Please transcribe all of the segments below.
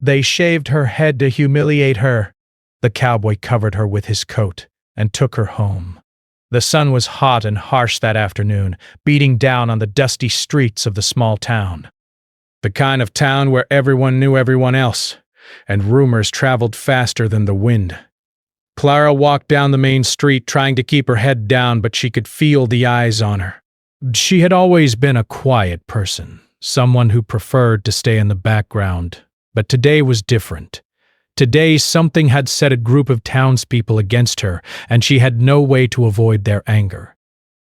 They shaved her head to humiliate her. The cowboy covered her with his coat and took her home. The sun was hot and harsh that afternoon, beating down on the dusty streets of the small town. The kind of town where everyone knew everyone else, and rumors traveled faster than the wind. Clara walked down the main street trying to keep her head down, but she could feel the eyes on her. She had always been a quiet person, someone who preferred to stay in the background, but today was different. Today something had set a group of townspeople against her, and she had no way to avoid their anger.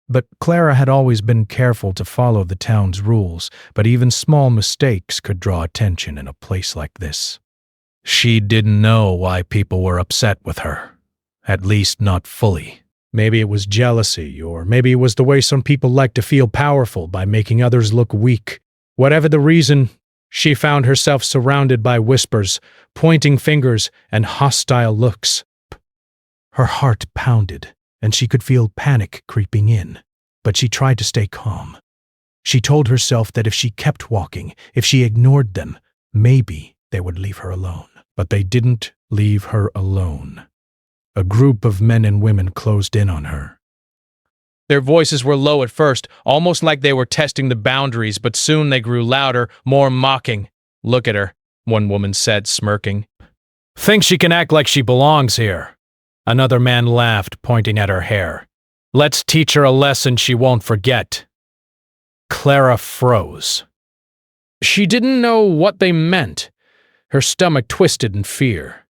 But Clara had always been careful to follow the town's rules, but even small mistakes could draw attention in a place like this. She didn't know why people were upset with her, at least not fully. Maybe it was jealousy, or maybe it was the way some people like to feel powerful by making others look weak. Whatever the reason, she found herself surrounded by whispers, pointing fingers, and hostile looks. Her heart pounded, and she could feel panic creeping in, but she tried to stay calm. She told herself that if she kept walking, if she ignored them, maybe they would leave her alone. But they didn't leave her alone. A group of men and women closed in on her. Their voices were low at first, almost like they were testing the boundaries, but soon they grew louder, more mocking. "Look at her," one woman said, smirking. "Thinks she can act like she belongs here." Another man laughed, pointing at her hair. "Let's teach her a lesson she won't forget." Clara froze. She didn't know what they meant. Her stomach twisted in fear.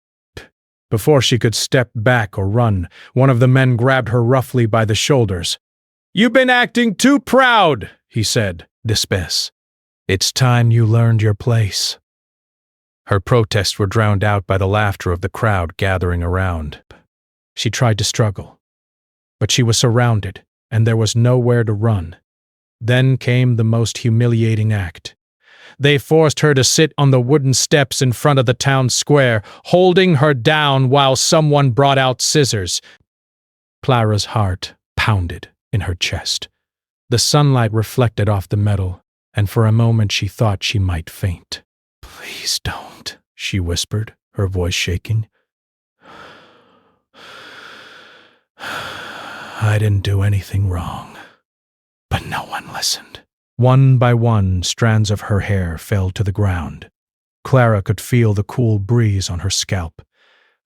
Before she could step back or run, one of the men grabbed her roughly by the shoulders. "You've been acting too proud," he said, "Dispes. It's time you learned your place." Her protests were drowned out by the laughter of the crowd gathering around. She tried to struggle, but she was surrounded, and there was nowhere to run. Then came the most humiliating act. They forced her to sit on the wooden steps in front of the town square, holding her down while someone brought out scissors. Clara's heart pounded in her chest. The sunlight reflected off the metal, and for a moment she thought she might faint. "Please don't," she whispered, her voice shaking. "I didn't do anything wrong." But no one listened. One by one, strands of her hair fell to the ground. Clara could feel the cool breeze on her scalp,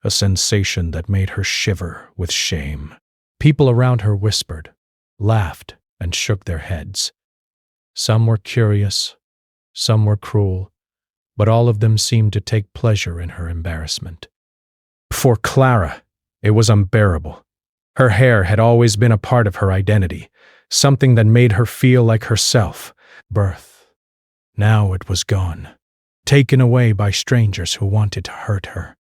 a sensation that made her shiver with shame. People around her whispered, laughed, and shook their heads. Some were curious, some were cruel, but all of them seemed to take pleasure in her embarrassment. For Clara, it was unbearable. Her hair had always been a part of her identity, something that made her feel like herself, birth. Now it was gone, taken away by strangers who wanted to hurt her.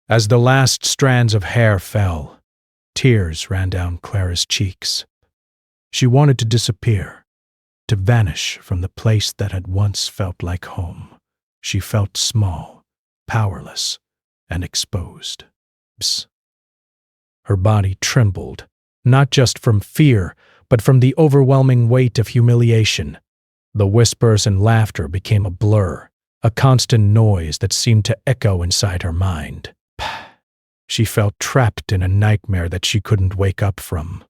As the last strands of hair fell, tears ran down Clara's cheeks. She wanted to disappear, to vanish from the place that had once felt like home. She felt small, powerless, and exposed. Her body trembled, not just from fear, but from the overwhelming weight of humiliation. The whispers and laughter became a blur, a constant noise that seemed to echo inside her mind. She felt trapped in a nightmare that she couldn't wake up from.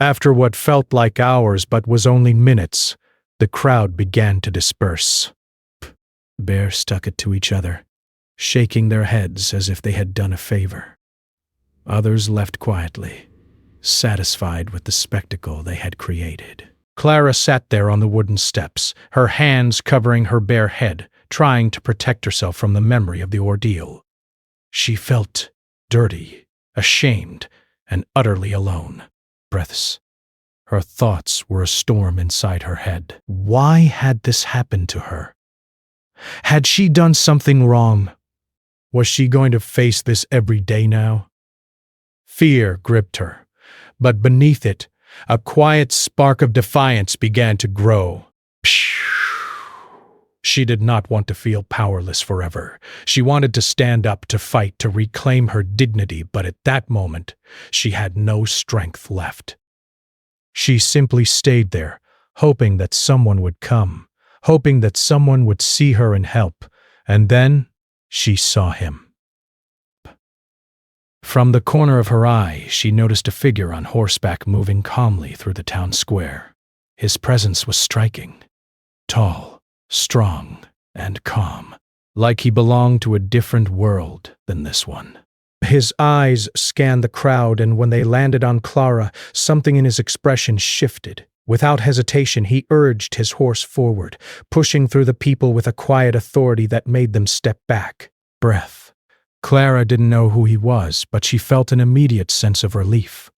After what felt like hours but was only minutes, the crowd began to disperse. Bears stuck it to each other, shaking their heads as if they had done a favor. Others left quietly, satisfied with the spectacle they had created. Clara sat there on the wooden steps, her hands covering her bare head, trying to protect herself from the memory of the ordeal. She felt dirty, ashamed, and utterly alone. Breaths. Her thoughts were a storm inside her head. Why had this happened to her? Had she done something wrong? Was she going to face this every day now? Fear gripped her, but beneath it, a quiet spark of defiance began to grow. She did not want to feel powerless forever. She wanted to stand up, to fight, to reclaim her dignity, but at that moment, she had no strength left. She simply stayed there, hoping that someone would come, hoping that someone would see her and help, and then She saw him. From the corner of her eye, she noticed a figure on horseback moving calmly through the town square. His presence was striking. Tall, strong, and calm, like he belonged to a different world than this one. His eyes scanned the crowd, and when they landed on Clara, something in his expression shifted. Without hesitation, he urged his horse forward, pushing through the people with a quiet authority that made them step back. Breath. Clara didn't know who he was, but she felt an immediate sense of relief.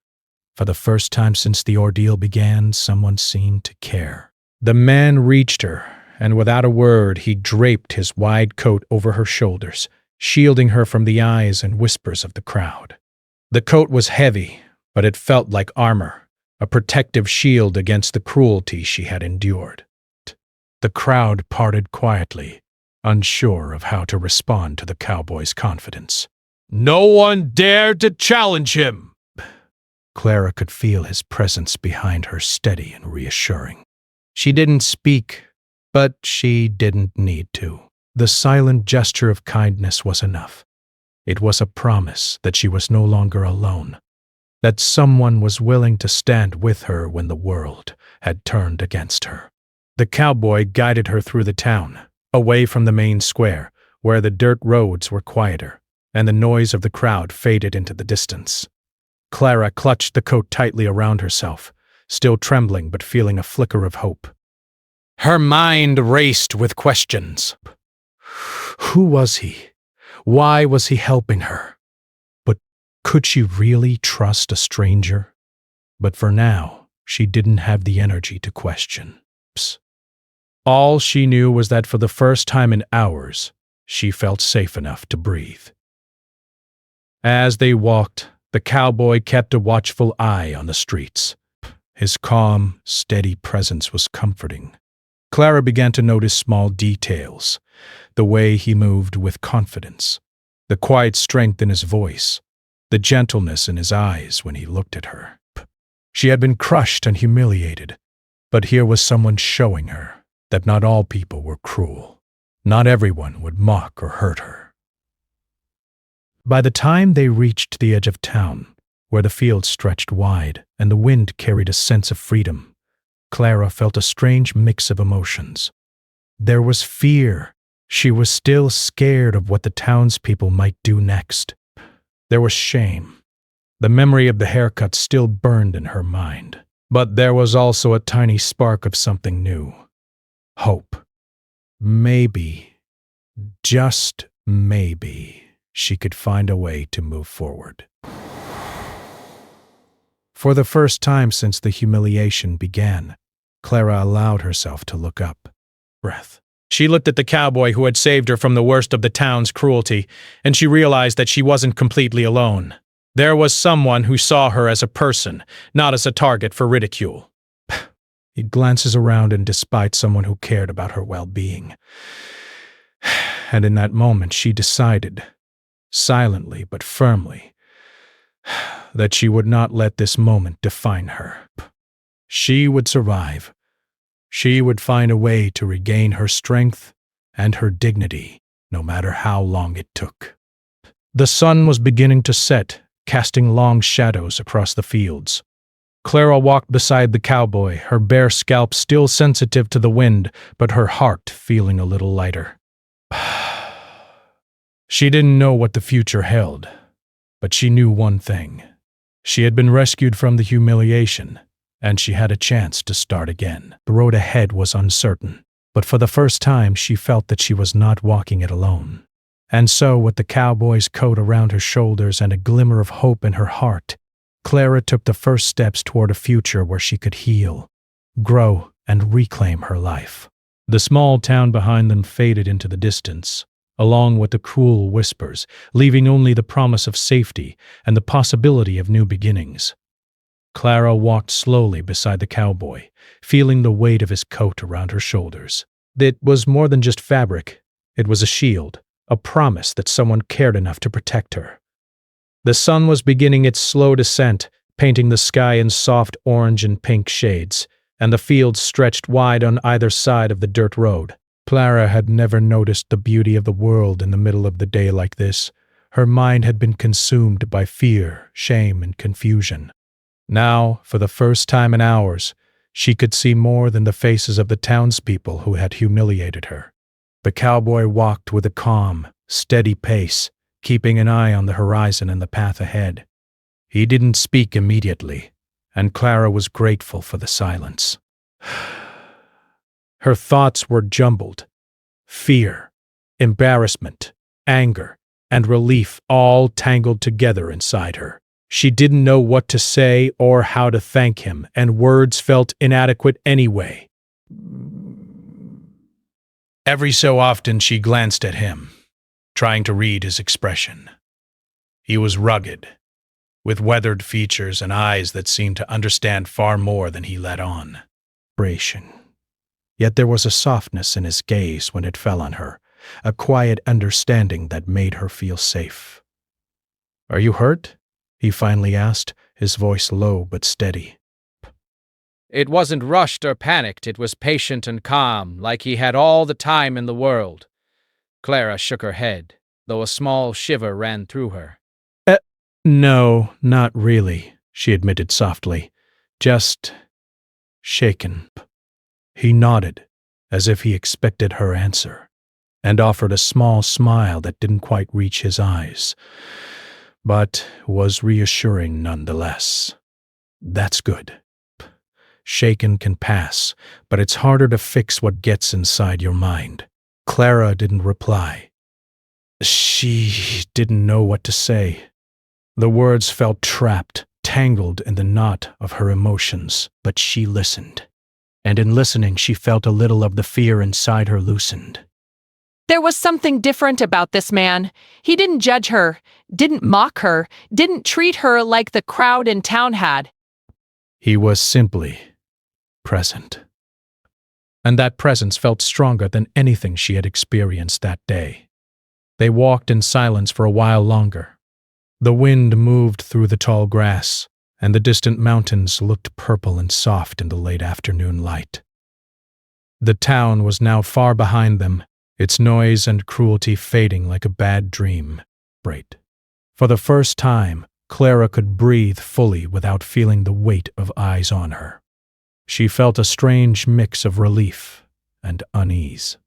For the first time since the ordeal began, someone seemed to care. The man reached her, and without a word, he draped his wide coat over her shoulders, shielding her from the eyes and whispers of the crowd. The coat was heavy, but it felt like armor, a protective shield against the cruelty she had endured. The crowd parted quietly, unsure of how to respond to the cowboy's confidence. "No one dared to challenge him!" Clara could feel his presence behind her, steady and reassuring. She didn't speak, but she didn't need to. The silent gesture of kindness was enough. It was a promise that she was no longer alone, that someone was willing to stand with her when the world had turned against her. The cowboy guided her through the town, away from the main square, where the dirt roads were quieter, and the noise of the crowd faded into the distance. Clara clutched the coat tightly around herself, still trembling but feeling a flicker of hope. Her mind raced with questions. Who was he? Why was he helping her? But could she really trust a stranger? But for now, she didn't have the energy to question. All she knew was that for the first time in hours, she felt safe enough to breathe. As they walked, the cowboy kept a watchful eye on the streets. His calm, steady presence was comforting. Clara began to notice small details, the way he moved with confidence, the quiet strength in his voice, the gentleness in his eyes when he looked at her. She had been crushed and humiliated, but here was someone showing her that not all people were cruel. Not everyone would mock or hurt her. By the time they reached the edge of town, where the fields stretched wide and the wind carried a sense of freedom, Clara felt a strange mix of emotions. There was fear. She was still scared of what the townspeople might do next. There was shame. The memory of the haircut still burned in her mind. But there was also a tiny spark of something new. Hope. Maybe, just maybe, she could find a way to move forward. For the first time since the humiliation began, Clara allowed herself to look up. Breath. She looked at the cowboy who had saved her from the worst of the town's cruelty, and she realized that she wasn't completely alone. There was someone who saw her as a person, not as a target for ridicule. He glances around and despied someone who cared about her well-being. And in that moment she decided, silently but firmly, that she would not let this moment define her. She would survive. She would find a way to regain her strength and her dignity, no matter how long it took. The sun was beginning to set, casting long shadows across the fields. Clara walked beside the cowboy, her bare scalp still sensitive to the wind, but her heart feeling a little lighter. She didn't know what the future held, but she knew one thing. She had been rescued from the humiliation, and she had a chance to start again. The road ahead was uncertain, but for the first time she felt that she was not walking it alone. And so, with the cowboy's coat around her shoulders and a glimmer of hope in her heart, Clara took the first steps toward a future where she could heal, grow, and reclaim her life. The small town behind them faded into the distance, along with the cruel whispers, leaving only the promise of safety and the possibility of new beginnings. Clara walked slowly beside the cowboy, feeling the weight of his coat around her shoulders. It was more than just fabric. It was a shield, a promise that someone cared enough to protect her. The sun was beginning its slow descent, painting the sky in soft orange and pink shades, and the fields stretched wide on either side of the dirt road. Clara had never noticed the beauty of the world in the middle of the day like this. Her mind had been consumed by fear, shame, and confusion. Now, for the first time in hours, she could see more than the faces of the townspeople who had humiliated her. The cowboy walked with a calm, steady pace, keeping an eye on the horizon and the path ahead. He didn't speak immediately, and Clara was grateful for the silence. Her thoughts were jumbled. Fear, embarrassment, anger, and relief all tangled together inside her. She didn't know what to say or how to thank him, and words felt inadequate anyway. Every so often she glanced at him, trying to read his expression. He was rugged, with weathered features and eyes that seemed to understand far more than he let on. Yet there was a softness in his gaze when it fell on her, a quiet understanding that made her feel safe. "Are you hurt?" he finally asked, his voice low but steady. It wasn't rushed or panicked, it was patient and calm, like he had all the time in the world. Clara shook her head, though a small shiver ran through her. No, not really," she admitted softly. "Just shaken." He nodded, as if he expected her answer, and offered a small smile that didn't quite reach his eyes, but was reassuring nonetheless. "That's good. Shaken can pass, but it's harder to fix what gets inside your mind." Clara didn't reply. She didn't know what to say. The words felt trapped, tangled in the knot of her emotions, but she listened. And in listening, she felt a little of the fear inside her loosened. There was something different about this man. He didn't judge her, didn't mock her, didn't treat her like the crowd in town had. He was simply present. And that presence felt stronger than anything she had experienced that day. They walked in silence for a while longer. The wind moved through the tall grass, and the distant mountains looked purple and soft in the late afternoon light. The town was now far behind them, its noise and cruelty fading like a bad dream. For the first time, Clara could breathe fully without feeling the weight of eyes on her. She felt a strange mix of relief and unease.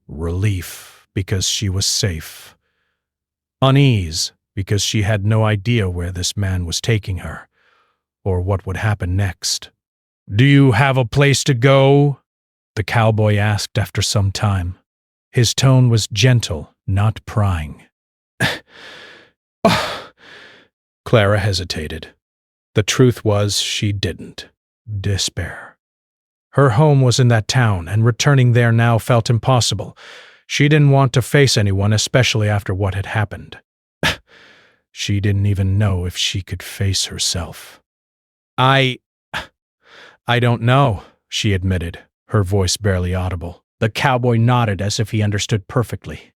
Relief because she was safe. Unease because she had no idea where this man was taking her, or what would happen next. "Do you have a place to go?" the cowboy asked after some time. His tone was gentle, not prying. Clara hesitated. The truth was she didn't. Despair. Her home was in that town, and returning there now felt impossible. She didn't want to face anyone, especially after what had happened. She didn't even know if she could face herself. I don't know," she admitted, her voice barely audible. The cowboy nodded as if he understood perfectly.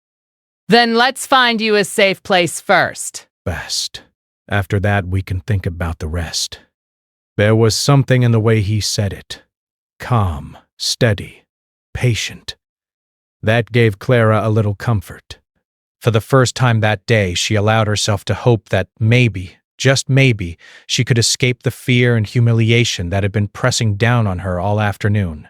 "Then let's find you a safe place first." "Best. After that, we can think about the rest." There was something in the way he said it. Calm, steady, patient. That gave Clara a little comfort. For the first time that day, she allowed herself to hope that maybe, just maybe, she could escape the fear and humiliation that had been pressing down on her all afternoon.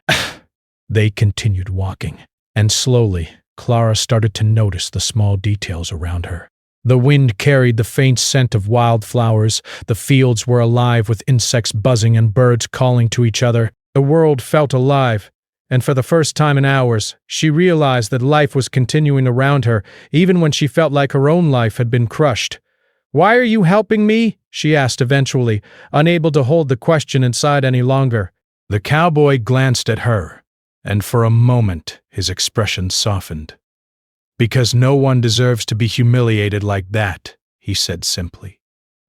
They continued walking, and slowly, Clara started to notice the small details around her. The wind carried the faint scent of wildflowers, the fields were alive with insects buzzing and birds calling to each other. The world felt alive, and for the first time in hours, she realized that life was continuing around her, even when she felt like her own life had been crushed. "Why are you helping me?" she asked eventually, unable to hold the question inside any longer. The cowboy glanced at her, and for a moment his expression softened. "Because no one deserves to be humiliated like that," he said simply.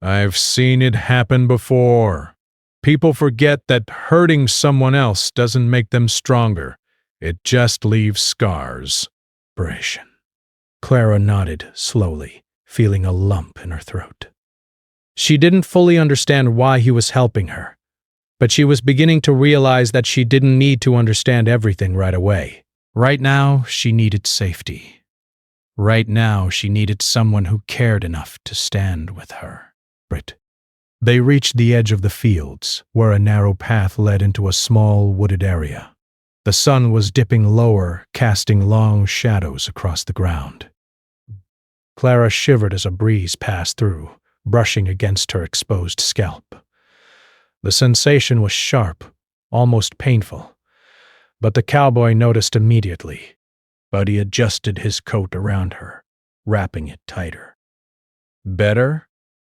"I've seen it happen before. People forget that hurting someone else doesn't make them stronger. It just leaves scars." Clara nodded slowly, feeling a lump in her throat. She didn't fully understand why he was helping her, but she was beginning to realize that she didn't need to understand everything right away. Right now, she needed safety. Right now, she needed someone who cared enough to stand with her. They reached the edge of the fields, where a narrow path led into a small wooded area. The sun was dipping lower, casting long shadows across the ground. Clara shivered as a breeze passed through, brushing against her exposed scalp. The sensation was sharp, almost painful, but the cowboy noticed immediately. But he adjusted his coat around her, wrapping it tighter. "Better?"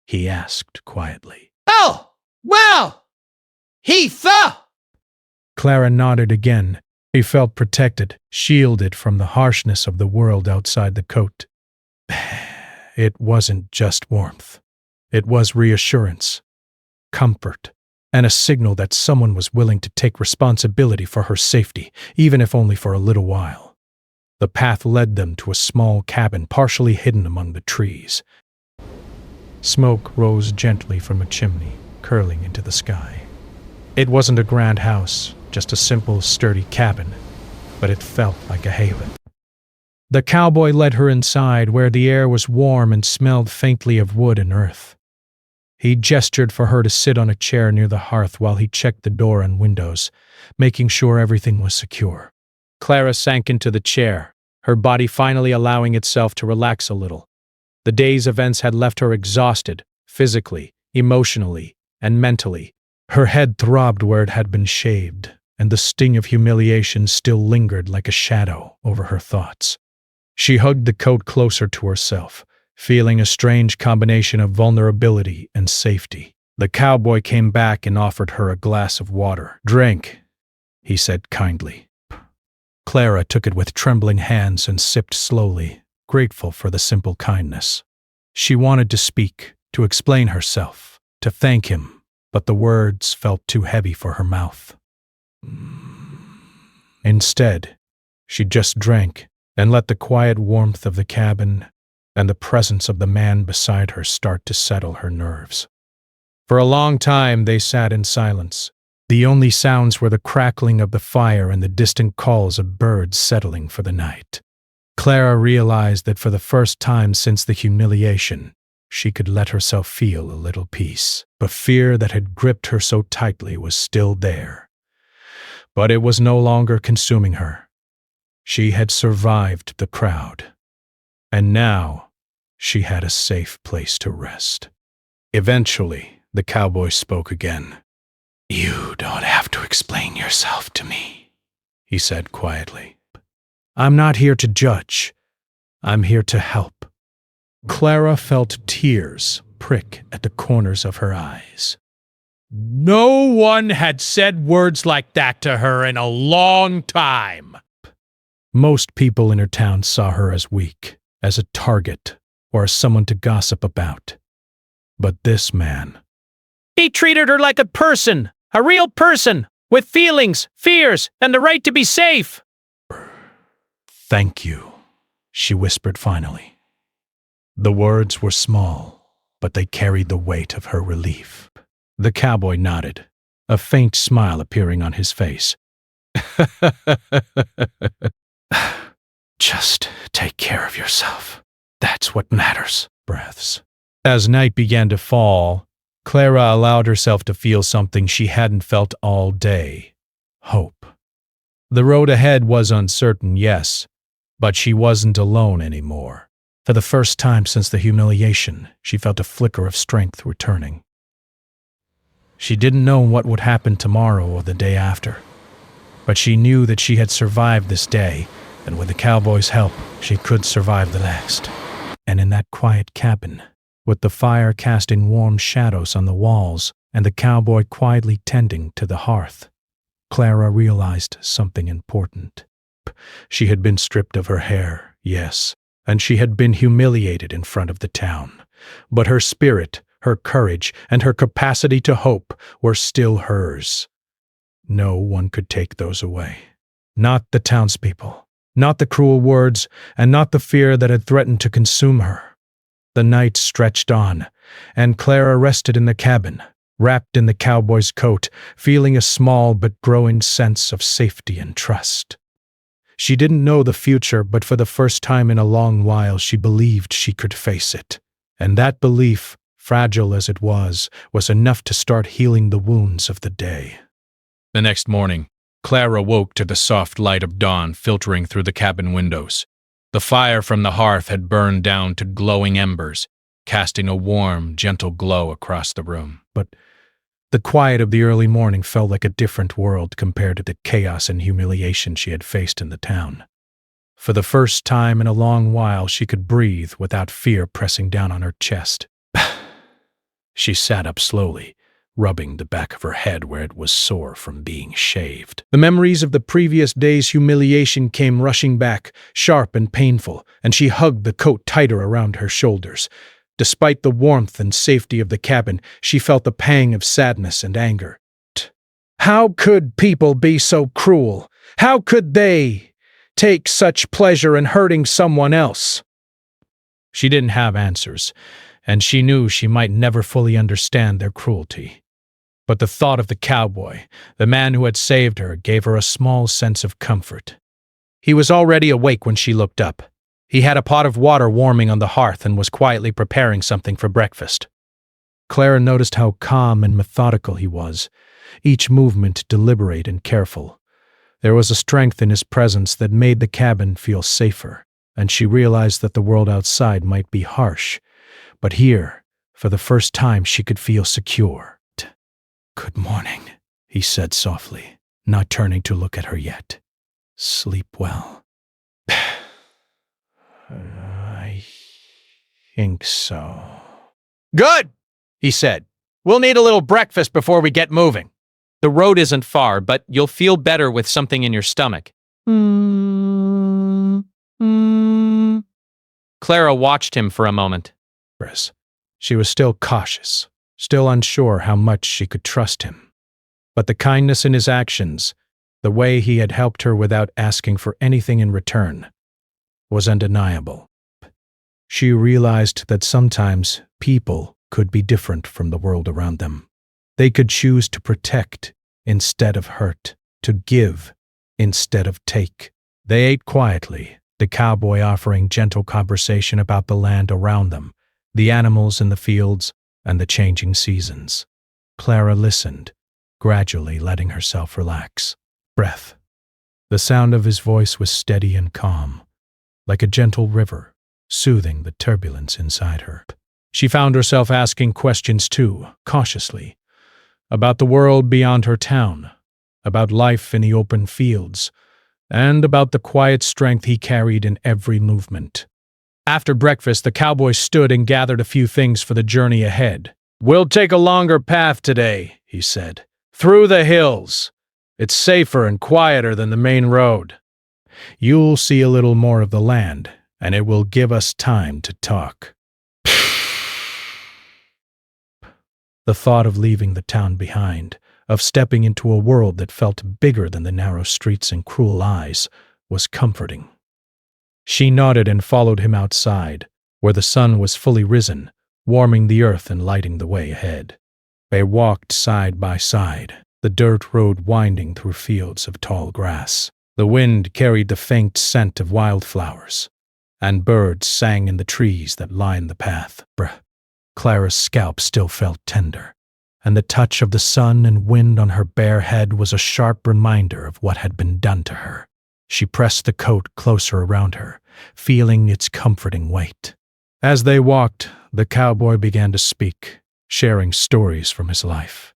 he asked quietly. "Oh, well, Clara nodded again. He felt protected, shielded from the harshness of the world outside the coat. It wasn't just warmth. It was reassurance, comfort, and a signal that someone was willing to take responsibility for her safety, even if only for a little while. The path led them to a small cabin partially hidden among the trees. Smoke rose gently from a chimney, curling into the sky. It wasn't a grand house, just a simple, sturdy cabin, but it felt like a haven. The cowboy led her inside, where the air was warm and smelled faintly of wood and earth. He gestured for her to sit on a chair near the hearth while he checked the door and windows, making sure everything was secure. Clara sank into the chair, her body finally allowing itself to relax a little. The day's events had left her exhausted, physically, emotionally, and mentally. Her head throbbed where it had been shaved, and the sting of humiliation still lingered like a shadow over her thoughts. She hugged the coat closer to herself, feeling a strange combination of vulnerability and safety. The cowboy came back and offered her a glass of water. "Drink," he said kindly. Clara took it with trembling hands and sipped slowly, grateful for the simple kindness. She wanted to speak, to explain herself, to thank him, but the words felt too heavy for her mouth. Instead, she just drank and let the quiet warmth of the cabin and the presence of the man beside her start to settle her nerves. For a long time they sat in silence. The only sounds were the crackling of the fire and the distant calls of birds settling for the night. Clara realized that for the first time since the humiliation, she could let herself feel a little peace. The fear that had gripped her so tightly was still there, but it was no longer consuming her. She had survived the crowd, and now she had a safe place to rest. Eventually, the cowboy spoke again. "You don't have to explain yourself to me," he said quietly. "I'm not here to judge. I'm here to help." Clara felt tears prick at the corners of her eyes. No one had said words like that to her in a long time. Most people in her town saw her as weak, as a target, or as someone to gossip about. But this man... He treated her like a person, a real person, with feelings, fears, and the right to be safe. "Thank you," she whispered finally. The words were small, but they carried the weight of her relief. The cowboy nodded, a faint smile appearing on his face. "Just take care of yourself. That's what matters." Breaths. As night began to fall, Clara allowed herself to feel something she hadn't felt all day: hope. The road ahead was uncertain, yes, but she wasn't alone anymore. For the first time since the humiliation, she felt a flicker of strength returning. She didn't know what would happen tomorrow or the day after, but she knew that she had survived this day, and with the cowboy's help, she could survive the next. And in that quiet cabin, with the fire casting warm shadows on the walls and the cowboy quietly tending to the hearth, Clara realized something important. She had been stripped of her hair, yes, and she had been humiliated in front of the town, but her spirit, her courage, and her capacity to hope were still hers. No one could take those away. Not the townspeople, not the cruel words, and not the fear that had threatened to consume her. The night stretched on, and Clara rested in the cabin, wrapped in the cowboy's coat, feeling a small but growing sense of safety and trust. She didn't know the future, but for the first time in a long while she believed she could face it. And that belief, fragile as it was enough to start healing the wounds of the day. The next morning, Clara woke to the soft light of dawn filtering through the cabin windows. The fire from the hearth had burned down to glowing embers, casting a warm, gentle glow across the room. But the quiet of the early morning felt like a different world compared to the chaos and humiliation she had faced in the town. For the first time in a long while, she could breathe without fear pressing down on her chest. She sat up slowly, rubbing the back of her head where it was sore from being shaved. The memories of the previous day's humiliation came rushing back, sharp and painful, and she hugged the coat tighter around her shoulders. Despite the warmth and safety of the cabin, she felt a pang of sadness and anger. How could people be so cruel? How could they take such pleasure in hurting someone else? She didn't have answers, and she knew she might never fully understand their cruelty. But the thought of the cowboy, the man who had saved her, gave her a small sense of comfort. He was already awake when she looked up. He had a pot of water warming on the hearth and was quietly preparing something for breakfast. Clara noticed how calm and methodical he was, each movement deliberate and careful. There was a strength in his presence that made the cabin feel safer, and she realized that the world outside might be harsh, but here, for the first time, she could feel secure. "Good morning," he said softly, not turning to look at her yet. "Sleep well." "I think so." Good, he said. We'll need a little breakfast before we get moving. The road isn't far, but you'll feel better with something in your stomach. Clara watched him for a moment. She was still cautious, still unsure how much she could trust him. But the kindness in his actions, the way he had helped her without asking for anything in return, was undeniable. She realized that sometimes people could be different from the world around them. They could choose to protect instead of hurt, to give instead of take. They ate quietly, the cowboy offering gentle conversation about the land around them, the animals in the fields, and the changing seasons. Clara listened, gradually letting herself relax. Breath. The sound of his voice was steady and calm, like a gentle river, soothing the turbulence inside her. She found herself asking questions too, cautiously, about the world beyond her town, about life in the open fields, and about the quiet strength he carried in every movement. After breakfast, the cowboy stood and gathered a few things for the journey ahead. "We'll take a longer path today," he said. "Through the hills. It's safer and quieter than the main road. You'll see a little more of the land, and it will give us time to talk." The thought of leaving the town behind, of stepping into a world that felt bigger than the narrow streets and cruel eyes, was comforting. She nodded and followed him outside, where the sun was fully risen, warming the earth and lighting the way ahead. They walked side by side, the dirt road winding through fields of tall grass. The wind carried the faint scent of wildflowers, and birds sang in the trees that lined the path. Clara's scalp still felt tender, and the touch of the sun and wind on her bare head was a sharp reminder of what had been done to her. She pressed the coat closer around her, feeling its comforting weight. As they walked, the cowboy began to speak, sharing stories from his life.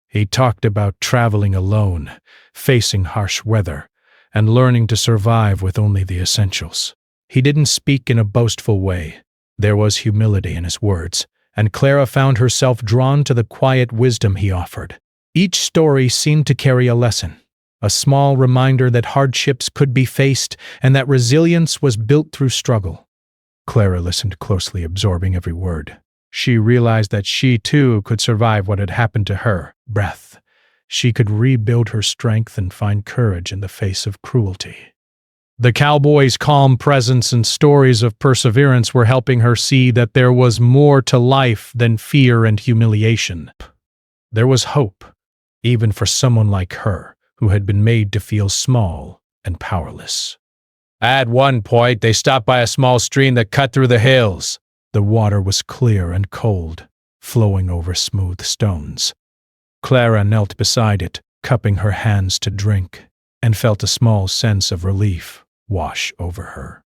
He talked about traveling alone, facing harsh weather, and learning to survive with only the essentials. He didn't speak in a boastful way. There was humility in his words, and Clara found herself drawn to the quiet wisdom he offered. Each story seemed to carry a lesson, a small reminder that hardships could be faced and that resilience was built through struggle. Clara listened closely, absorbing every word. She realized that she, too, could survive what had happened to her. She could rebuild her strength and find courage in the face of cruelty. The cowboy's calm presence and stories of perseverance were helping her see that there was more to life than fear and humiliation. There was hope, even for someone like her, who had been made to feel small and powerless. At one point, they stopped by a small stream that cut through the hills. The water was clear and cold, flowing over smooth stones. Clara knelt beside it, cupping her hands to drink, and felt a small sense of relief wash over her.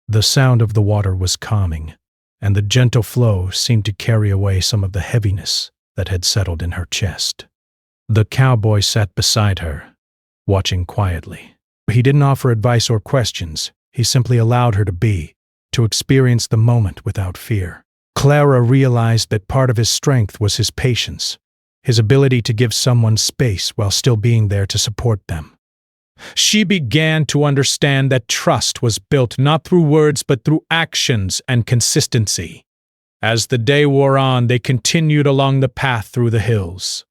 The sound of the water was calming, and the gentle flow seemed to carry away some of the heaviness that had settled in her chest. The cowboy sat beside her, watching quietly. He didn't offer advice or questions. He simply allowed her to be, to experience the moment without fear. Clara realized that part of his strength was his patience, his ability to give someone space while still being there to support them. She began to understand that trust was built not through words but through actions and consistency. As the day wore on, they continued along the path through the hills.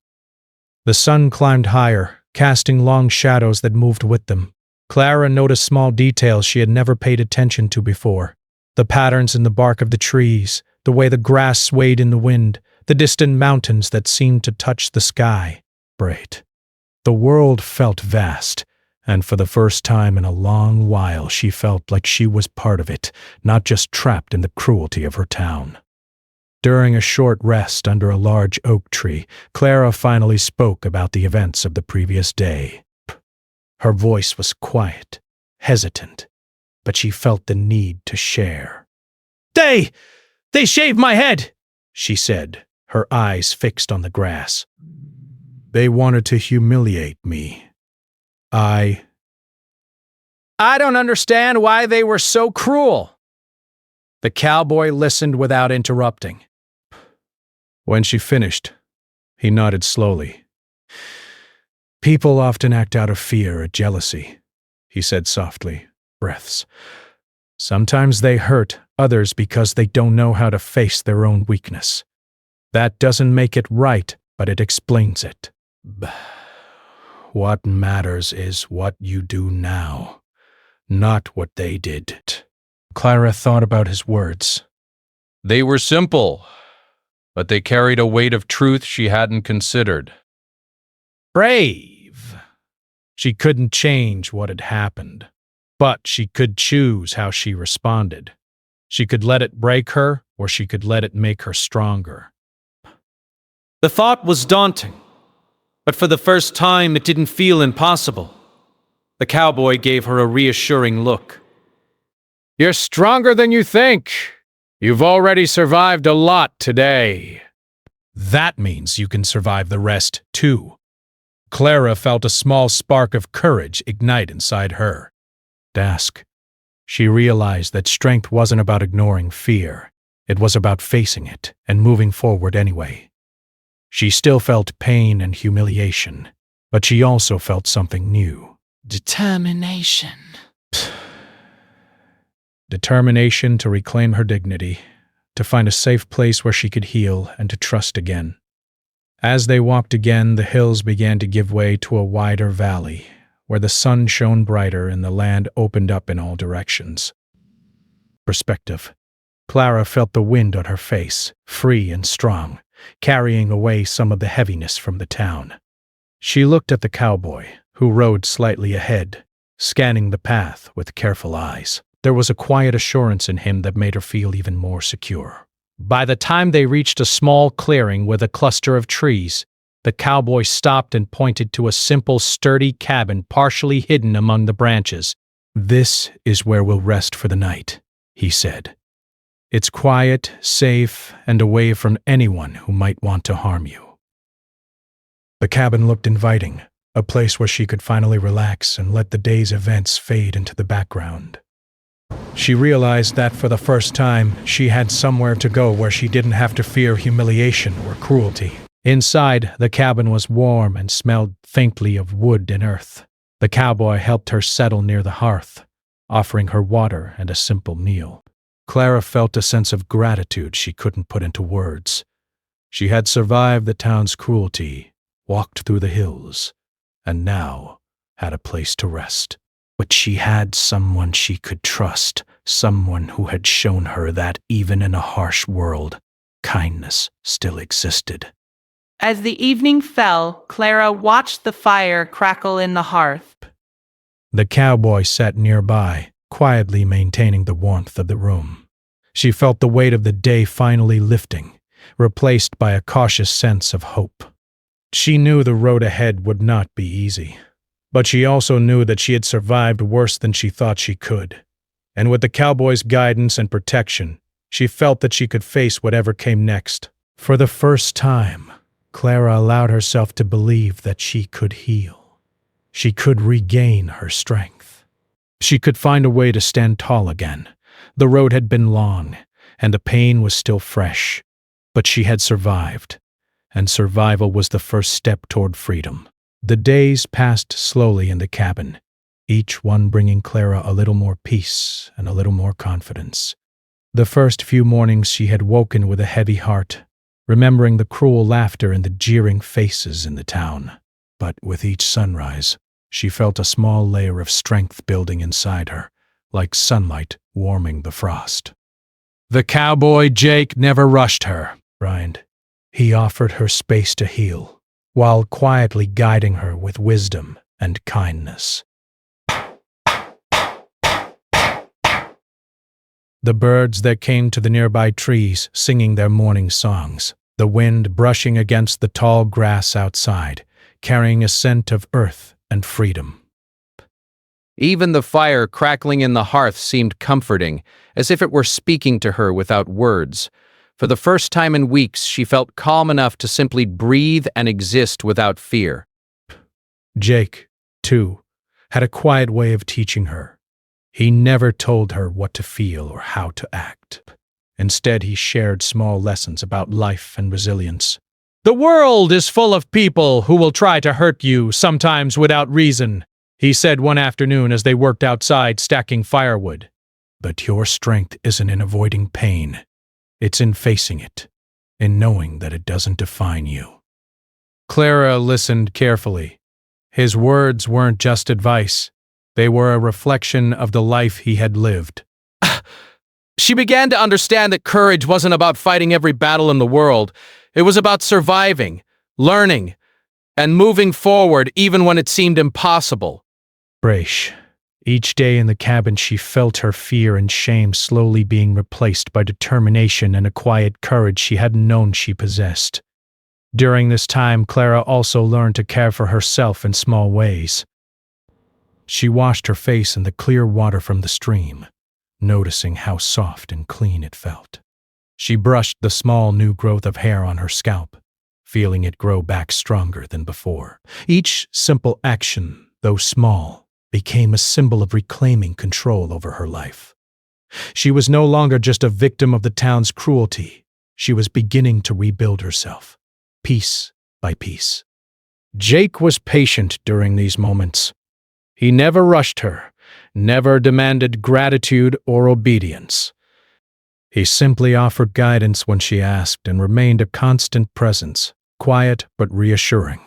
The sun climbed higher, casting long shadows that moved with them. Clara noticed small details she had never paid attention to before. The patterns in the bark of the trees, the way the grass swayed in the wind, the distant mountains that seemed to touch the sky. Bright. The world felt vast, and for the first time in a long while she felt like she was part of it, not just trapped in the cruelty of her town. During a short rest under a large oak tree, Clara finally spoke about the events of the previous day. Her voice was quiet, hesitant, but she felt the need to share. They shaved my head, she said, her eyes fixed on the grass. They wanted to humiliate me. I don't understand why they were so cruel. The cowboy listened without interrupting. When she finished, he nodded slowly. People often act out of fear or jealousy, he said softly, breaths. Sometimes they hurt others because they don't know how to face their own weakness. That doesn't make it right, but it explains it. What matters is what you do now, not what they did. Clara thought about his words. They were simple, but they carried a weight of truth she hadn't considered. Brave. She couldn't change what had happened, but she could choose how she responded. She could let it break her, or she could let it make her stronger. The thought was daunting, but for the first time it didn't feel impossible. The cowboy gave her a reassuring look. You're stronger than you think. You've already survived a lot today. That means you can survive the rest, too. Clara felt a small spark of courage ignite inside her. Dusk. She realized that strength wasn't about ignoring fear. It was about facing it and moving forward anyway. She still felt pain and humiliation, but she also felt something new. Determination. Determination to reclaim her dignity, to find a safe place where she could heal and to trust again. As they walked again, the hills began to give way to a wider valley, where the sun shone brighter and the land opened up in all directions. Perspective. Clara felt the wind on her face, free and strong, carrying away some of the heaviness from the town. She looked at the cowboy, who rode slightly ahead, scanning the path with careful eyes. There was a quiet assurance in him that made her feel even more secure. By the time they reached a small clearing with a cluster of trees, the cowboy stopped and pointed to a simple, sturdy cabin partially hidden among the branches. This is where we'll rest for the night, he said. It's quiet, safe, and away from anyone who might want to harm you. The cabin looked inviting, a place where she could finally relax and let the day's events fade into the background. She realized that for the first time, she had somewhere to go where she didn't have to fear humiliation or cruelty. Inside, the cabin was warm and smelled faintly of wood and earth. The cowboy helped her settle near the hearth, offering her water and a simple meal. Clara felt a sense of gratitude she couldn't put into words. She had survived the town's cruelty, walked through the hills, and now had a place to rest. But she had someone she could trust, someone who had shown her that even in a harsh world, kindness still existed. As the evening fell, Clara watched the fire crackle in the hearth. The cowboy sat nearby, quietly maintaining the warmth of the room. She felt the weight of the day finally lifting, replaced by a cautious sense of hope. She knew the road ahead would not be easy, but she also knew that she had survived worse than she thought she could. And with the cowboys' guidance and protection, she felt that she could face whatever came next. For the first time, Clara allowed herself to believe that she could heal. She could regain her strength. She could find a way to stand tall again. The road had been long, and the pain was still fresh, but she had survived, and survival was the first step toward freedom. The days passed slowly in the cabin, each one bringing Clara a little more peace and a little more confidence. The first few mornings she had woken with a heavy heart, remembering the cruel laughter and the jeering faces in the town. But with each sunrise, she felt a small layer of strength building inside her, like sunlight warming the frost. The cowboy Jake never rushed her, Rind. He offered her space to heal, while quietly guiding her with wisdom and kindness. The birds that came to the nearby trees singing their morning songs, the wind brushing against the tall grass outside, carrying a scent of earth and freedom. Even the fire crackling in the hearth seemed comforting, as if it were speaking to her without words. For the first time in weeks, she felt calm enough to simply breathe and exist without fear. Jake, too, had a quiet way of teaching her. He never told her what to feel or how to act. Instead, he shared small lessons about life and resilience. "The world is full of people who will try to hurt you, sometimes without reason," he said one afternoon as they worked outside stacking firewood. "But your strength isn't in avoiding pain. It's in facing it, in knowing that it doesn't define you." Clara listened carefully. His words weren't just advice. They were a reflection of the life he had lived. She began to understand that courage wasn't about fighting every battle in the world. It was about surviving, learning, and moving forward even when it seemed impossible. Brash. Each day in the cabin she felt her fear and shame slowly being replaced by determination and a quiet courage she hadn't known she possessed. During this time, Clara also learned to care for herself in small ways. She washed her face in the clear water from the stream, noticing how soft and clean it felt. She brushed the small new growth of hair on her scalp, feeling it grow back stronger than before. Each simple action, though small, became a symbol of reclaiming control over her life. She was no longer just a victim of the town's cruelty. She was beginning to rebuild herself, piece by piece. Jake was patient during these moments. He never rushed her, never demanded gratitude or obedience. He simply offered guidance when she asked and remained a constant presence, quiet but reassuring.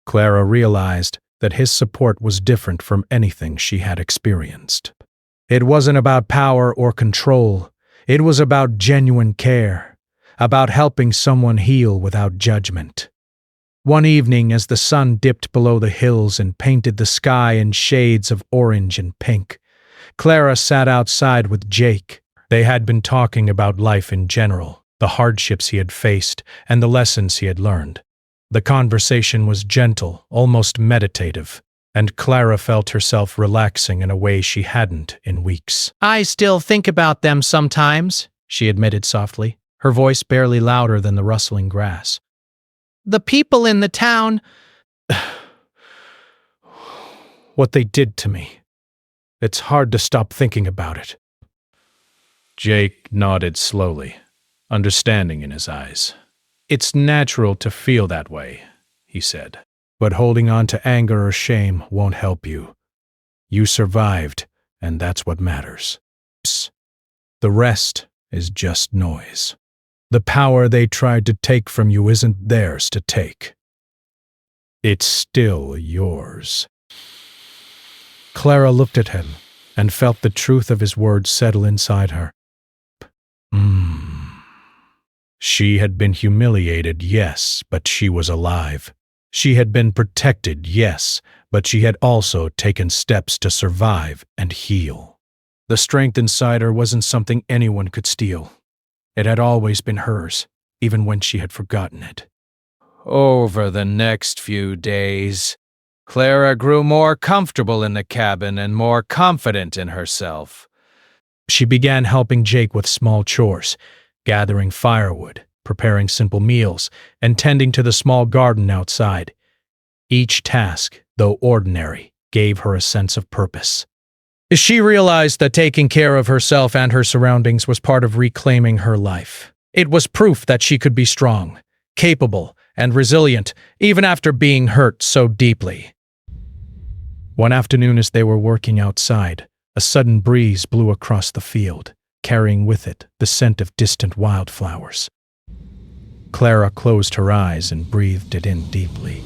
Clara realized that his support was different from anything she had experienced. It wasn't about power or control. It was about genuine care, about helping someone heal without judgment. One evening, as the sun dipped below the hills and painted the sky in shades of orange and pink, Clara sat outside with Jake. They had been talking about life in general, the hardships he had faced, and the lessons he had learned. The conversation was gentle, almost meditative, and Clara felt herself relaxing in a way she hadn't in weeks. "I still think about them sometimes," she admitted softly, her voice barely louder than the rustling grass. "The people in the town..." "What they did to me. It's hard to stop thinking about it." Jake nodded slowly, understanding in his eyes. "It's natural to feel that way," he said. "But holding on to anger or shame won't help you. You survived, and that's what matters. The rest is just noise. The power they tried to take from you isn't theirs to take. It's still yours." Clara looked at him and felt the truth of his words settle inside her. She had been humiliated, yes, but she was alive. She had been protected, yes, but she had also taken steps to survive and heal. The strength inside her wasn't something anyone could steal. It had always been hers, even when she had forgotten it. Over the next few days, Clara grew more comfortable in the cabin and more confident in herself. She began helping Jake with small chores, gathering firewood, preparing simple meals, and tending to the small garden outside. Each task, though ordinary, gave her a sense of purpose. She realized that taking care of herself and her surroundings was part of reclaiming her life. It was proof that she could be strong, capable, and resilient, even after being hurt so deeply. One afternoon as they were working outside, a sudden breeze blew across the field, carrying with it the scent of distant wildflowers. Clara closed her eyes and breathed it in deeply.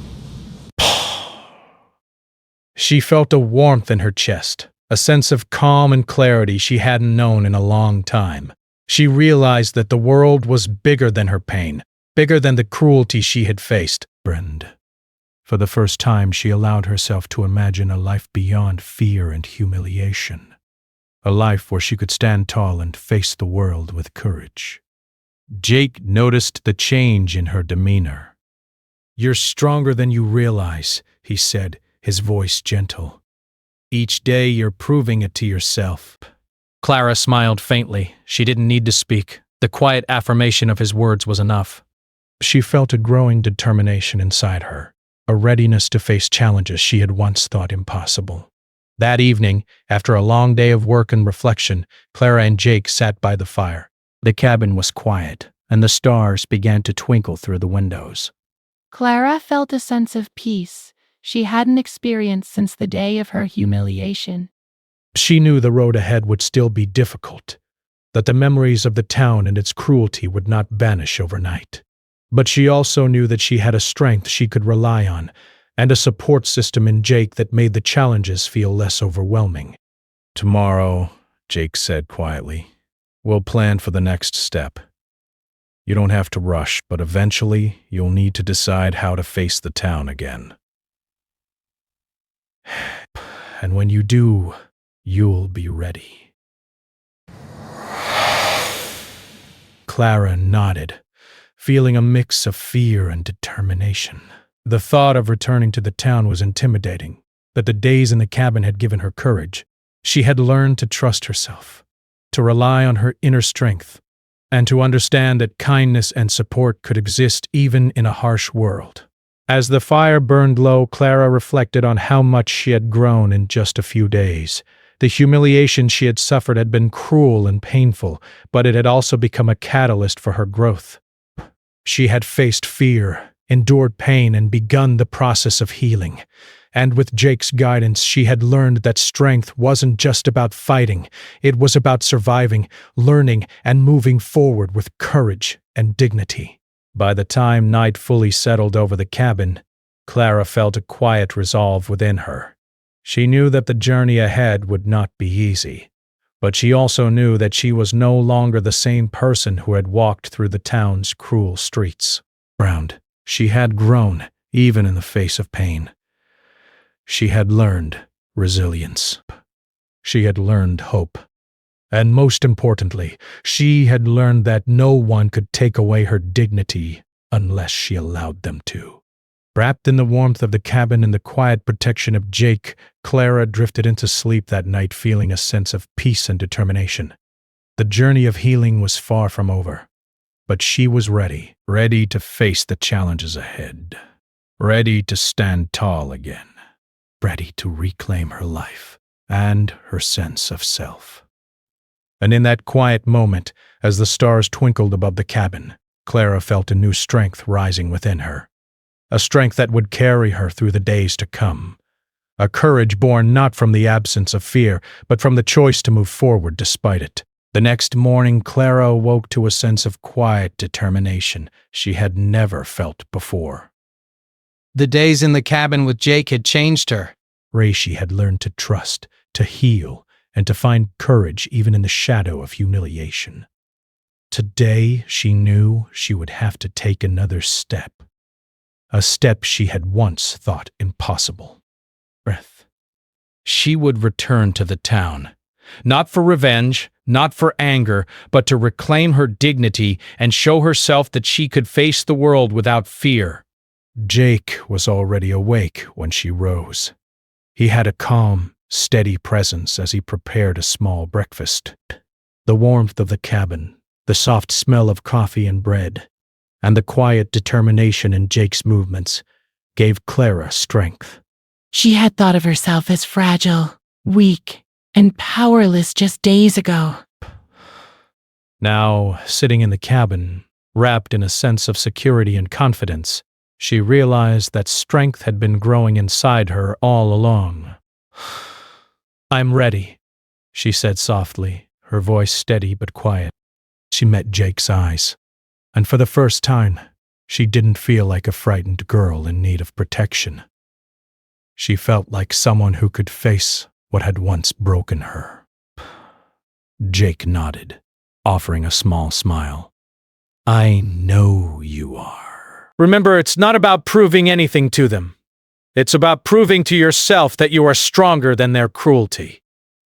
She felt a warmth in her chest, a sense of calm and clarity she hadn't known in a long time. She realized that the world was bigger than her pain, bigger than the cruelty she had faced. For the first time, she allowed herself to imagine a life beyond fear and humiliation. A life where she could stand tall and face the world with courage. Jake noticed the change in her demeanor. "You're stronger than you realize," he said, his voice gentle. "Each day you're proving it to yourself." Clara smiled faintly. She didn't need to speak. The quiet affirmation of his words was enough. She felt a growing determination inside her, a readiness to face challenges she had once thought impossible. That evening, after a long day of work and reflection, Clara and Jake sat by the fire. The cabin was quiet, and the stars began to twinkle through the windows. Clara felt a sense of peace she hadn't experienced since the day of her humiliation. She knew the road ahead would still be difficult, that the memories of the town and its cruelty would not vanish overnight. But she also knew that she had a strength she could rely on, and a support system in Jake that made the challenges feel less overwhelming. "Tomorrow," Jake said quietly, "we'll plan for the next step. You don't have to rush, but eventually you'll need to decide how to face the town again. And when you do, you'll be ready." Clara nodded, feeling a mix of fear and determination. The thought of returning to the town was intimidating, but the days in the cabin had given her courage. She had learned to trust herself, to rely on her inner strength, and to understand that kindness and support could exist even in a harsh world. As the fire burned low, Clara reflected on how much she had grown in just a few days. The humiliation she had suffered had been cruel and painful, but it had also become a catalyst for her growth. She had faced fear, endured pain, and begun the process of healing. And with Jake's guidance, she had learned that strength wasn't just about fighting. It was about surviving, learning, and moving forward with courage and dignity. By the time night fully settled over the cabin, Clara felt a quiet resolve within her. She knew that the journey ahead would not be easy, but she also knew that she was no longer the same person who had walked through the town's cruel streets. She had grown, even in the face of pain. She had learned resilience. She had learned hope. And most importantly, she had learned that no one could take away her dignity unless she allowed them to. Wrapped in the warmth of the cabin and the quiet protection of Jake, Clara drifted into sleep that night feeling a sense of peace and determination. The journey of healing was far from over, but she was ready to face the challenges ahead, ready to stand tall again, ready to reclaim her life and her sense of self. And in that quiet moment, as the stars twinkled above the cabin, Clara felt a new strength rising within her. A strength that would carry her through the days to come. A courage born not from the absence of fear, but from the choice to move forward despite it. The next morning, Clara awoke to a sense of quiet determination she had never felt before. The days in the cabin with Jake had changed her. She had learned to trust, to heal, and to find courage even in the shadow of humiliation. Today, she knew she would have to take another step. A step she had once thought impossible. She would return to the town, Not for revenge, not for anger, but to reclaim her dignity and show herself that she could face the world without fear. Jake was already awake when she rose. He had a calm, steady presence as he prepared a small breakfast. The warmth of the cabin, the soft smell of coffee and bread, and the quiet determination in Jake's movements gave Clara strength. She had thought of herself as fragile, weak, and powerless just days ago. Now, sitting in the cabin, wrapped in a sense of security and confidence, she realized that strength had been growing inside her all along. "I'm ready," she said softly, her voice steady but quiet. She met Jake's eyes, and for the first time, she didn't feel like a frightened girl in need of protection. She felt like someone who could face what had once broken her. Jake nodded, offering a small smile. "I know you are." Remember, it's not about proving anything to them. It's about proving to yourself that you are stronger than their cruelty.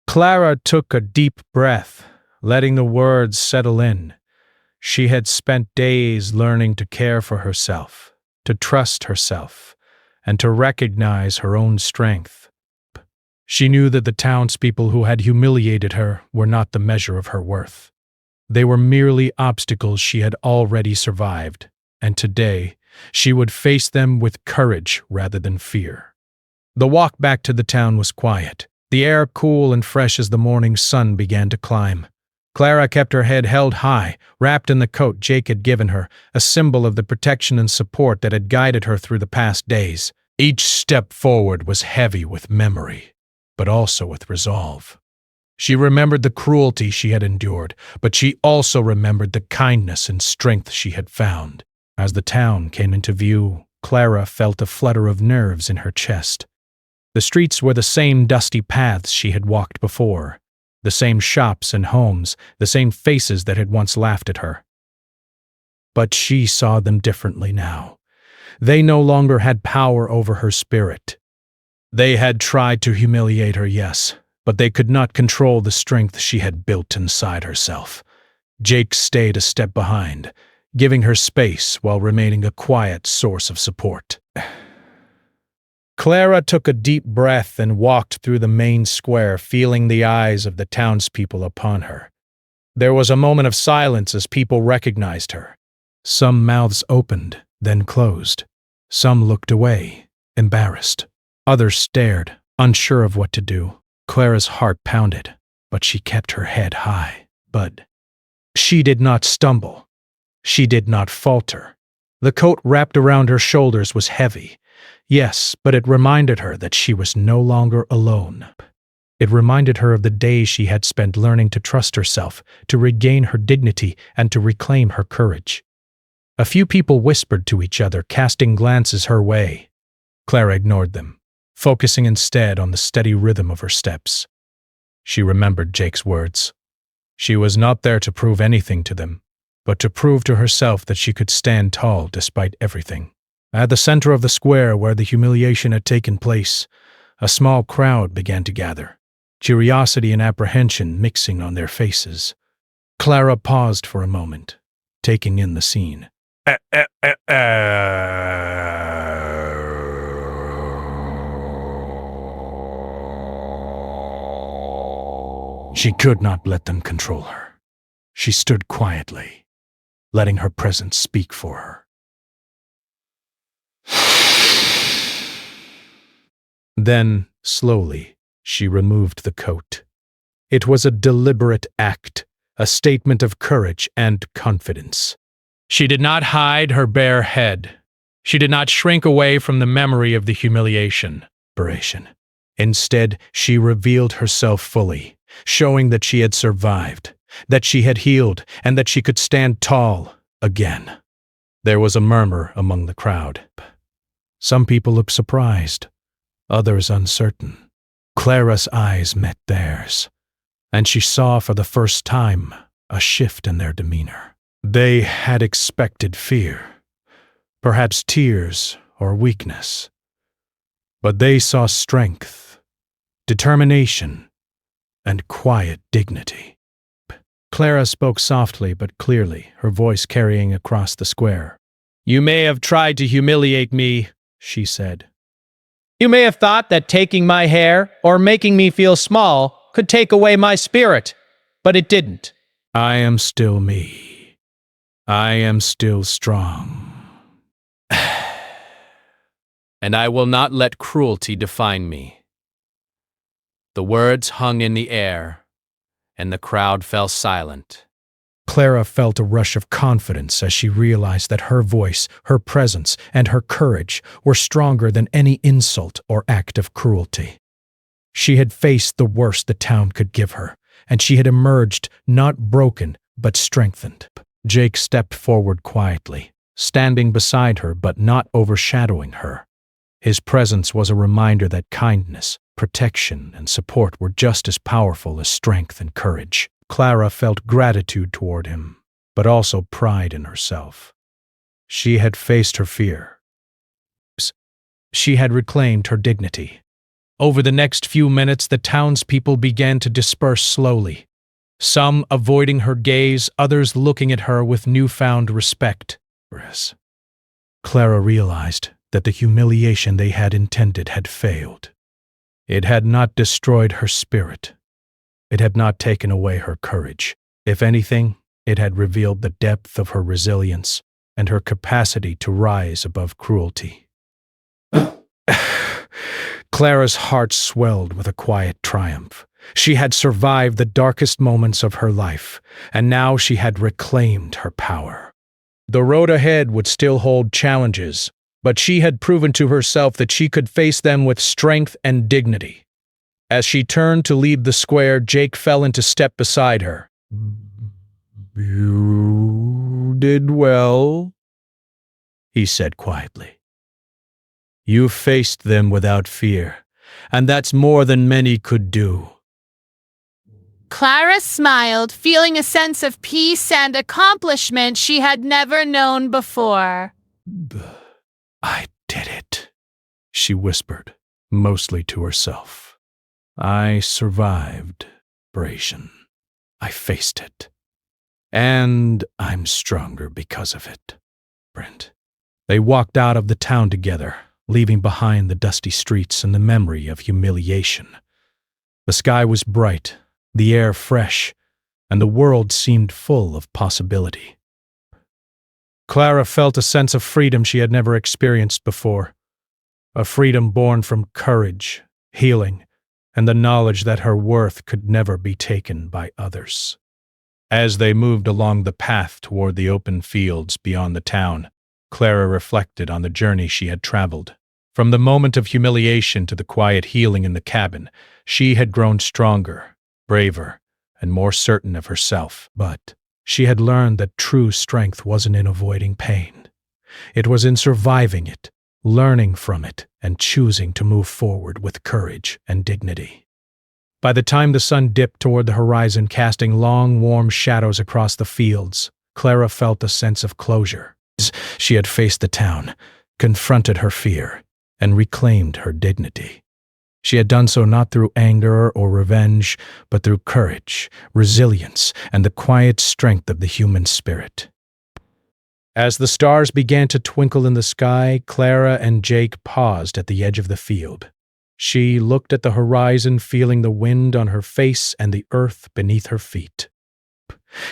Clara took a deep breath, letting the words settle in. She had spent days learning to care for herself, to trust herself, and to recognize her own strength. She knew that the townspeople who had humiliated her were not the measure of her worth. They were merely obstacles she had already survived, and today she would face them with courage rather than fear. The walk back to the town was quiet, the air cool and fresh as the morning sun began to climb. Clara kept her head held high, wrapped in the coat Jake had given her, a symbol of the protection and support that had guided her through the past days. Each step forward was heavy with memory, but also with resolve. She remembered the cruelty she had endured, but she also remembered the kindness and strength she had found. As the town came into view, Clara felt a flutter of nerves in her chest. The streets were the same dusty paths she had walked before, the same shops and homes, the same faces that had once laughed at her. But she saw them differently now. They no longer had power over her spirit. They had tried to humiliate her, yes, but they could not control the strength she had built inside herself. Jake stayed a step behind, giving her space while remaining a quiet source of support. Clara took a deep breath and walked through the main square, feeling the eyes of the townspeople upon her. There was a moment of silence as people recognized her. Some mouths opened, then closed. Some looked away, embarrassed. Others stared, unsure of what to do. Clara's heart pounded, but she kept her head high. But she did not stumble. She did not falter. The coat wrapped around her shoulders was heavy. Yes, but it reminded her that she was no longer alone. It reminded her of the days she had spent learning to trust herself, to regain her dignity, and to reclaim her courage. A few people whispered to each other, casting glances her way. Clara ignored them, focusing instead on the steady rhythm of her steps. She remembered Jake's words. She was not there to prove anything to them, but to prove to herself that she could stand tall despite everything. At the center of the square where the humiliation had taken place, a small crowd began to gather, curiosity and apprehension mixing on their faces. Clara paused for a moment, taking in the scene. She could not let them control her. She stood quietly, letting her presence speak for her. Then, slowly, she removed the coat. It was a deliberate act, a statement of courage and confidence. She did not hide her bare head. She did not shrink away from the memory of the humiliation. Instead, she revealed herself fully, showing that she had survived, that she had healed, and that she could stand tall again. There was a murmur among the crowd. Some people looked surprised, others uncertain. Clara's eyes met theirs, and she saw for the first time a shift in their demeanor. They had expected fear, perhaps tears or weakness, but they saw strength, determination, and quiet dignity. Clara spoke softly but clearly, her voice carrying across the square. "You may have tried to humiliate me," she said. "You may have thought that taking my hair or making me feel small could take away my spirit, but it didn't. I am still me. I am still strong. And I will not let cruelty define me." The words hung in the air, and the crowd fell silent. Clara felt a rush of confidence as she realized that her voice, her presence, and her courage were stronger than any insult or act of cruelty. She had faced the worst the town could give her, and she had emerged not broken but strengthened. Jake stepped forward quietly, standing beside her but not overshadowing her. His presence was a reminder that kindness, protection, and support were just as powerful as strength and courage. Clara felt gratitude toward him, but also pride in herself. She had faced her fear. She had reclaimed her dignity. Over the next few minutes, the townspeople began to disperse slowly, some avoiding her gaze, others looking at her with newfound respect. Clara realized that the humiliation they had intended had failed. It had not destroyed her spirit. It had not taken away her courage. If anything, it had revealed the depth of her resilience and her capacity to rise above cruelty. Clara's heart swelled with a quiet triumph. She had survived the darkest moments of her life, and now she had reclaimed her power. The road ahead would still hold challenges, but she had proven to herself that she could face them with strength and dignity. As she turned to leave the square, Jake fell into step beside her. "You did well," he said quietly. "You faced them without fear, and that's more than many could do." Clara smiled, feeling a sense of peace and accomplishment she had never known before. "I did it," she whispered, mostly to herself. "I survived abrasion. I faced it. And I'm stronger because of it." Brent. They walked out of the town together, leaving behind the dusty streets and the memory of humiliation. The sky was bright, the air fresh, and the world seemed full of possibility. Clara felt a sense of freedom she had never experienced before, a freedom born from courage, healing, and the knowledge that her worth could never be taken by others. As they moved along the path toward the open fields beyond the town, Clara reflected on the journey she had traveled. From the moment of humiliation to the quiet healing in the cabin, she had grown stronger, braver, and more certain of herself. But she had learned that true strength wasn't in avoiding pain. It was in surviving it, learning from it, and choosing to move forward with courage and dignity. By the time the sun dipped toward the horizon, casting long, warm shadows across the fields, Clara felt a sense of closure. She had faced the town, confronted her fear, and reclaimed her dignity. She had done so not through anger or revenge, but through courage, resilience, and the quiet strength of the human spirit. As the stars began to twinkle in the sky, Clara and Jake paused at the edge of the field. She looked at the horizon, feeling the wind on her face and the earth beneath her feet.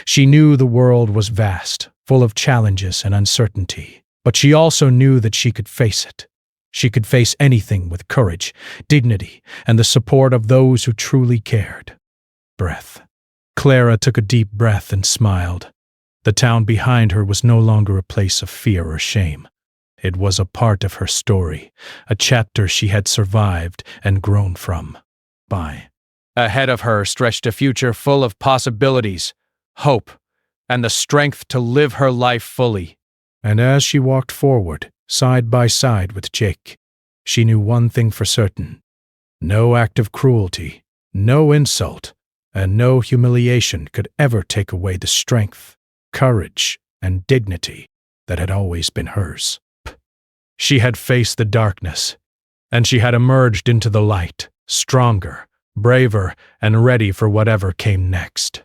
She knew the world was vast, full of challenges and uncertainty, but she also knew that she could face it. She could face anything with courage, dignity, and the support of those who truly cared. Breath. Clara took a deep breath and smiled. The town behind her was no longer a place of fear or shame. It was a part of her story, a chapter she had survived and grown from. Ahead of her stretched a future full of possibilities, hope, and the strength to live her life fully. And as she walked forward, side by side with Jake, she knew one thing for certain. No act of cruelty, no insult, and no humiliation could ever take away the strength, courage, and dignity that had always been hers. She had faced the darkness, and she had emerged into the light, stronger, braver, and ready for whatever came next.